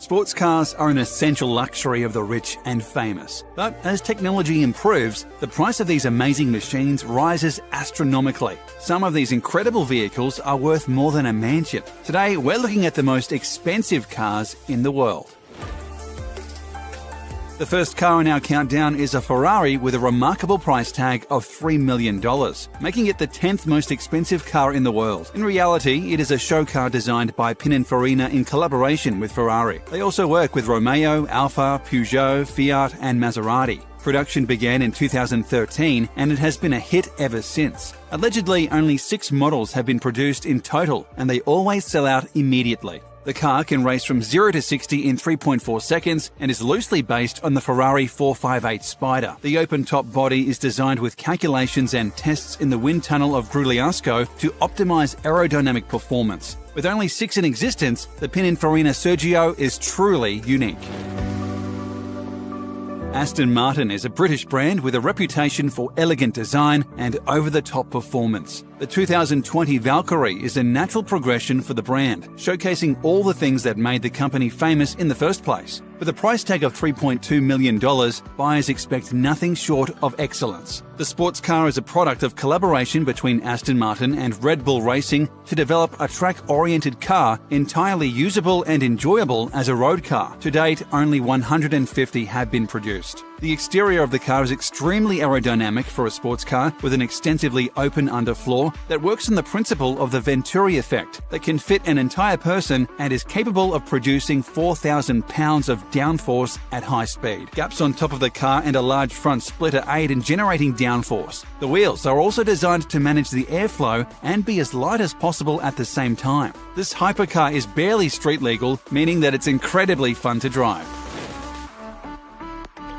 Sports cars are an essential luxury of the rich and famous. But as technology improves, the price of these amazing machines rises astronomically. Some of these incredible vehicles are worth more than a mansion. Today, we're looking at the most expensive cars in the world. The first car in our countdown is a Ferrari with a remarkable price tag of $3 million, making it the 10th most expensive car in the world. In reality, it is a show car designed by Pininfarina in collaboration with Ferrari. They also work with Romeo, Alfa, Peugeot, Fiat and Maserati. Production began in 2013 and it has been a hit ever since. Allegedly, only 6 models have been produced in total and they always sell out immediately. The car can race from 0 to 60 in 3.4 seconds and is loosely based on the Ferrari 458 Spider. The open-top body is designed with calculations and tests in the wind tunnel of Grugliasco to optimize aerodynamic performance. With only 6 in existence, the Pininfarina Sergio is truly unique. Aston Martin is a British brand with a reputation for elegant design and over-the-top performance. The 2020 Valkyrie is a natural progression for the brand, showcasing all the things that made the company famous in the first place. With a price tag of $3.2 million, buyers expect nothing short of excellence. The sports car is a product of collaboration between Aston Martin and Red Bull Racing to develop a track-oriented car entirely usable and enjoyable as a road car. To date, only 150 have been produced. The exterior of the car is extremely aerodynamic for a sports car with an extensively open underfloor that works on the principle of the Venturi effect that can fit an entire person and is capable of producing 4,000 pounds of downforce at high speed. Gaps on top of the car and a large front splitter aid in generating downforce. The wheels are also designed to manage the airflow and be as light as possible at the same time. This hypercar is barely street legal, meaning that it's incredibly fun to drive.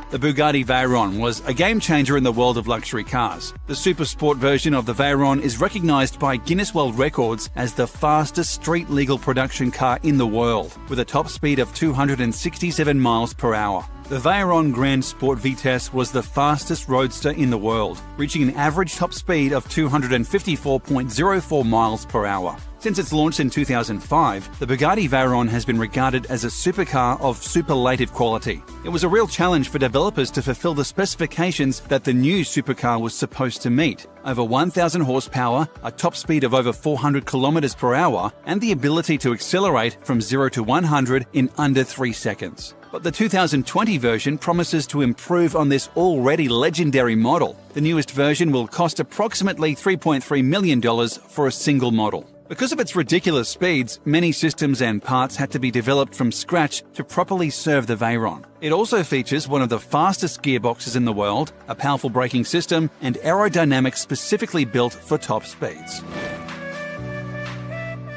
The Bugatti Veyron was a game-changer in the world of luxury cars. The super sport version of the Veyron is recognised by Guinness World Records as the fastest street-legal production car in the world, with a top speed of 267 miles per hour. The Veyron Grand Sport Vitesse was the fastest roadster in the world, reaching an average top speed of 254.04 miles per hour. Since its launch in 2005, the Bugatti Veyron has been regarded as a supercar of superlative quality. It was a real challenge for developers to fulfill the specifications that the new supercar was supposed to meet. Over 1,000 horsepower, a top speed of over 400 kilometers per hour, and the ability to accelerate from 0 to 100 in under 3 seconds. But the 2020 version promises to improve on this already legendary model. The newest version will cost approximately $3.3 million for a single model. Because of its ridiculous speeds, many systems and parts had to be developed from scratch to properly serve the Veyron. It also features one of the fastest gearboxes in the world, a powerful braking system, and aerodynamics specifically built for top speeds.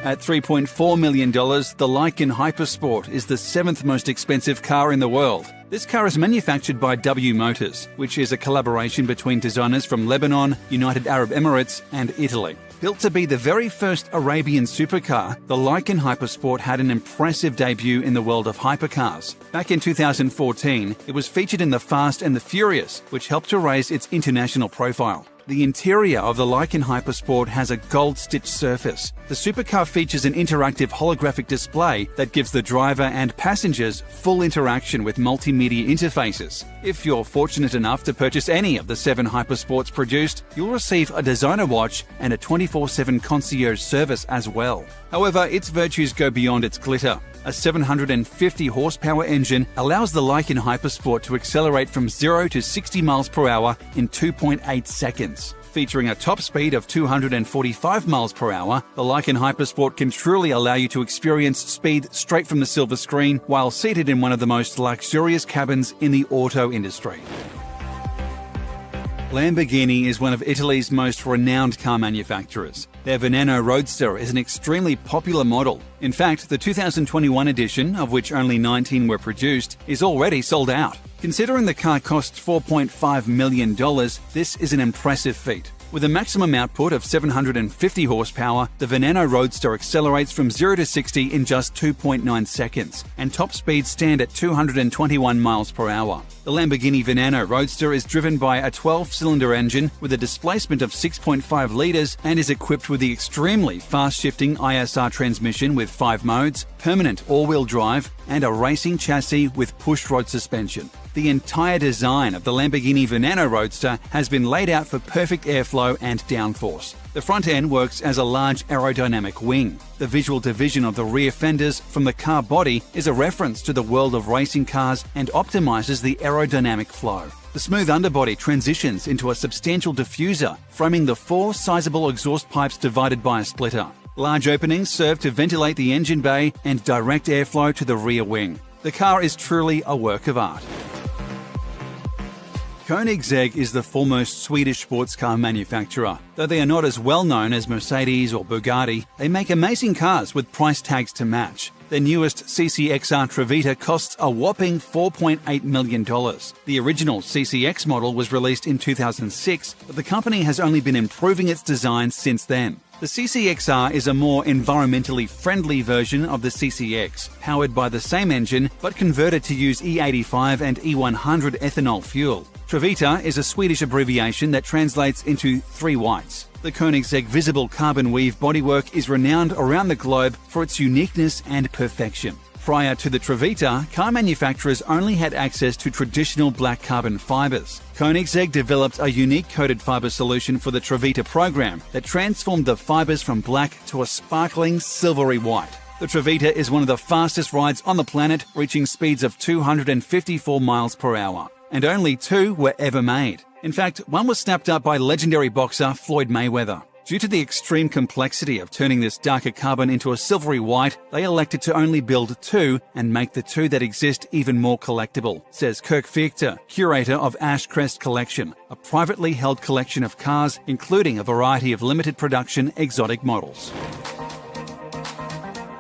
At $3.4 million, the Lycan Hypersport is the 7th most expensive car in the world. This car is manufactured by W Motors, which is a collaboration between designers from Lebanon, United Arab Emirates, and Italy. Built to be the very first Arabian supercar, the Lycan Hypersport had an impressive debut in the world of hypercars. Back in 2014, it was featured in The Fast and the Furious, which helped to raise its international profile. The interior of the Lycan Hypersport has a gold-stitched surface. The supercar features an interactive holographic display that gives the driver and passengers full interaction with multimedia interfaces. If you're fortunate enough to purchase any of the 7 Hypersports produced, you'll receive a designer watch and a 24/7 concierge service as well. However, its virtues go beyond its glitter. A 750 horsepower engine allows the Lycan Hypersport to accelerate from 0 to 60 miles per hour in 2.8 seconds. Featuring a top speed of 245 miles per hour, the Lycan Hypersport can truly allow you to experience speed straight from the silver screen while seated in one of the most luxurious cabins in the auto industry. Lamborghini is one of Italy's most renowned car manufacturers. Their Veneno Roadster is an extremely popular model. In fact, the 2021 edition, of which only 19 were produced, is already sold out. Considering the car costs $4.5 million, this is an impressive feat. With a maximum output of 750 horsepower, the Veneno Roadster accelerates from 0 to 60 in just 2.9 seconds, and top speeds stand at 221 miles per hour. The Lamborghini Veneno Roadster is driven by a 12-cylinder engine with a displacement of 6.5 litres and is equipped with the extremely fast-shifting ISR transmission with 5 modes, permanent all-wheel drive, and a racing chassis with push-rod suspension. The entire design of the Lamborghini Veneno Roadster has been laid out for perfect airflow and downforce. The front end works as a large aerodynamic wing. The visual division of the rear fenders from the car body is a reference to the world of racing cars and optimizes the aerodynamic flow. The smooth underbody transitions into a substantial diffuser, framing the 4 sizable exhaust pipes divided by a splitter. Large openings serve to ventilate the engine bay and direct airflow to the rear wing. The car is truly a work of art. Koenigsegg is the foremost Swedish sports car manufacturer. Though they are not as well known as Mercedes or Bugatti, they make amazing cars with price tags to match. Their newest CCXR Trevita costs a whopping $4.8 million. The original CCX model was released in 2006, but the company has only been improving its design since then. The CCXR is a more environmentally friendly version of the CCX, powered by the same engine but converted to use E85 and E100 ethanol fuel. Trevita is a Swedish abbreviation that translates into 3 whites. The Koenigsegg visible carbon weave bodywork is renowned around the globe for its uniqueness and perfection. Prior to the Trevita, car manufacturers only had access to traditional black carbon fibers. Koenigsegg developed a unique coated fiber solution for the Trevita program that transformed the fibers from black to a sparkling silvery white. The Trevita is one of the fastest rides on the planet, reaching speeds of 254 miles per hour. And only 2 were ever made. In fact, one was snapped up by legendary boxer Floyd Mayweather. Due to the extreme complexity of turning this darker carbon into a silvery white, they elected to only build 2 and make the 2 that exist even more collectible, says Kirk Fichter, curator of Ashcrest Collection, a privately held collection of cars, including a variety of limited production exotic models.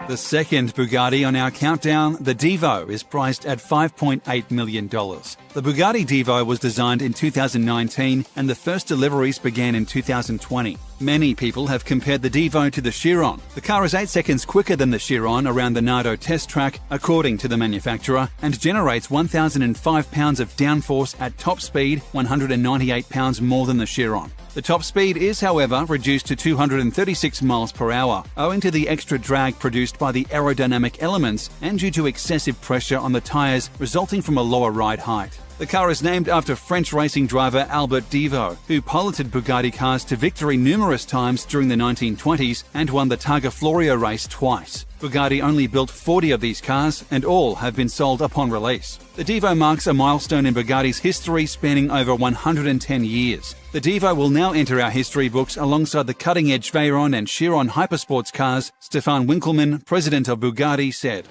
The second Bugatti on our countdown, the Devo, is priced at $5.8 million. The Bugatti Devo was designed in 2019 and the first deliveries began in 2020. Many people have compared the Devo to the Chiron. The car is 8 seconds quicker than the Chiron around the Nardo test track, according to the manufacturer, and generates 1,005 pounds of downforce at top speed, 198 pounds more than the Chiron. The top speed is, however, reduced to 236 miles per hour, owing to the extra drag produced by the aerodynamic elements and due to excessive pressure on the tyres resulting from a lower ride height. The car is named after French racing driver Albert Devo, who piloted Bugatti cars to victory numerous times during the 1920s and won the Targa Florio race twice. Bugatti only built 40 of these cars, and all have been sold upon release. The Devo marks a milestone in Bugatti's history spanning over 110 years. The Devo will now enter our history books alongside the cutting-edge Veyron and Chiron Hypersports cars, Stefan Winkelmann, president of Bugatti, said.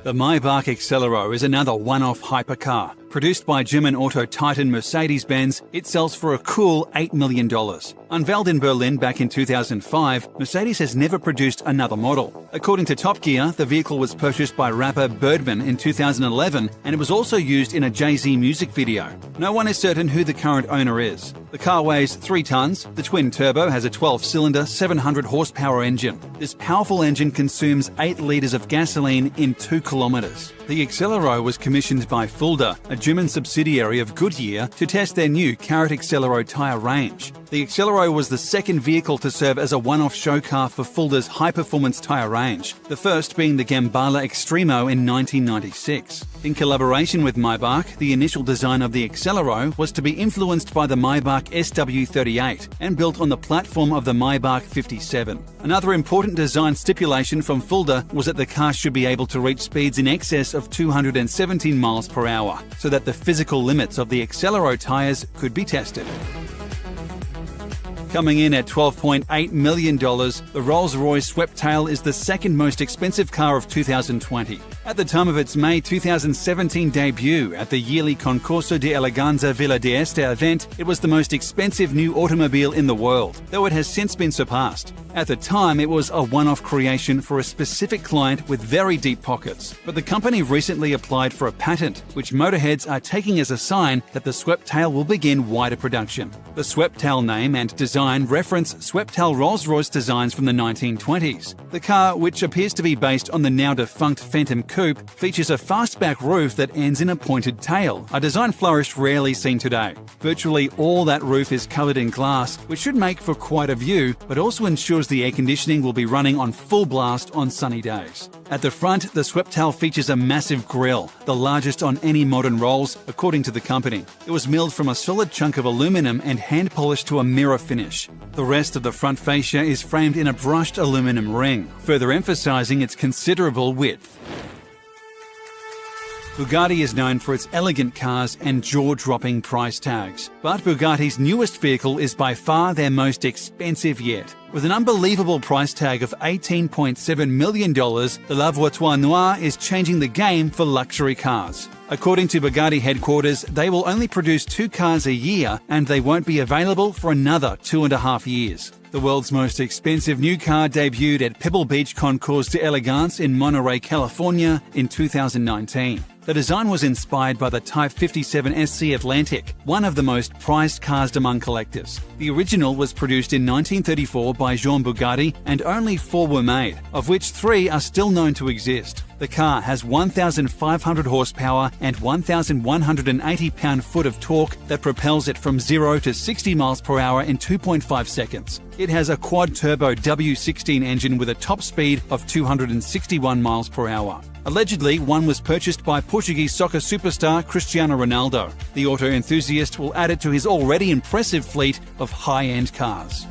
The Maybach Accelero is another one-off hypercar. Produced by German auto titan Mercedes-Benz, it sells for a cool $8 million. Unveiled in Berlin back in 2005, Mercedes has never produced another model. According to Top Gear, the vehicle was purchased by rapper Birdman in 2011, and it was also used in a Jay-Z music video. No one is certain who the current owner is. The car weighs 3 tons. The twin-turbo has a 12-cylinder, 700-horsepower engine. This powerful engine consumes 8 litres of gasoline in 2 kilometres. The Accelero was commissioned by Fulda, a German subsidiary of Goodyear, to test their new Carrot Accelero tyre range. The Accelero was the second vehicle to serve as a one-off show car for Fulda's high-performance tyre range, the first being the Gambala Extremo in 1996. In collaboration with Maybach, the initial design of the Accelero was to be influenced by the Maybach SW38 and built on the platform of the Maybach 57. Another important design stipulation from Fulda was that the car should be able to reach speeds in excess of 217 miles per hour, so that the physical limits of the Accelero tyres could be tested. Coming in at $12.8 million, the Rolls-Royce Swept Tail is the second most expensive car of 2020. At the time of its May 2017 debut at the yearly Concorso di Eleganza Villa d'Este event, it was the most expensive new automobile in the world, though it has since been surpassed. At the time, it was a one-off creation for a specific client with very deep pockets, but the company recently applied for a patent, which motorheads are taking as a sign that the swept tail will begin wider production. The swept tail name and design reference swept tail Rolls-Royce designs from the 1920s. The car, which appears to be based on the now-defunct Phantom Coupe, features a fastback roof that ends in a pointed tail, a design flourish rarely seen today. Virtually all that roof is covered in glass, which should make for quite a view, but also ensures the air conditioning will be running on full blast on sunny days. At the front, the swept tail features a massive grille, the largest on any modern Rolls, according to the company. It was milled from a solid chunk of aluminum and hand-polished to a mirror finish. The rest of the front fascia is framed in a brushed aluminum ring, further emphasizing its considerable width. Bugatti is known for its elegant cars and jaw-dropping price tags, but Bugatti's newest vehicle is by far their most expensive yet. With an unbelievable price tag of $18.7 million, the La Voiture Noire is changing the game for luxury cars. According to Bugatti headquarters, they will only produce 2 cars a year and they won't be available for another 2.5 years. The world's most expensive new car debuted at Pebble Beach Concours d'Elegance in Monterey, California in 2019. The design was inspired by the Type 57 SC Atlantic, one of the most prized cars among collectors. The original was produced in 1934 by Jean Bugatti and only 4 were made, of which 3 are still known to exist. The car has 1,500 horsepower and 1,180 pound-foot of torque that propels it from 0 to 60 miles per hour in 2.5 seconds. It has a quad-turbo W16 engine with a top speed of 261 miles per hour. Allegedly, one was purchased by Portuguese soccer superstar Cristiano Ronaldo. The auto enthusiast will add it to his already impressive fleet of high-end cars.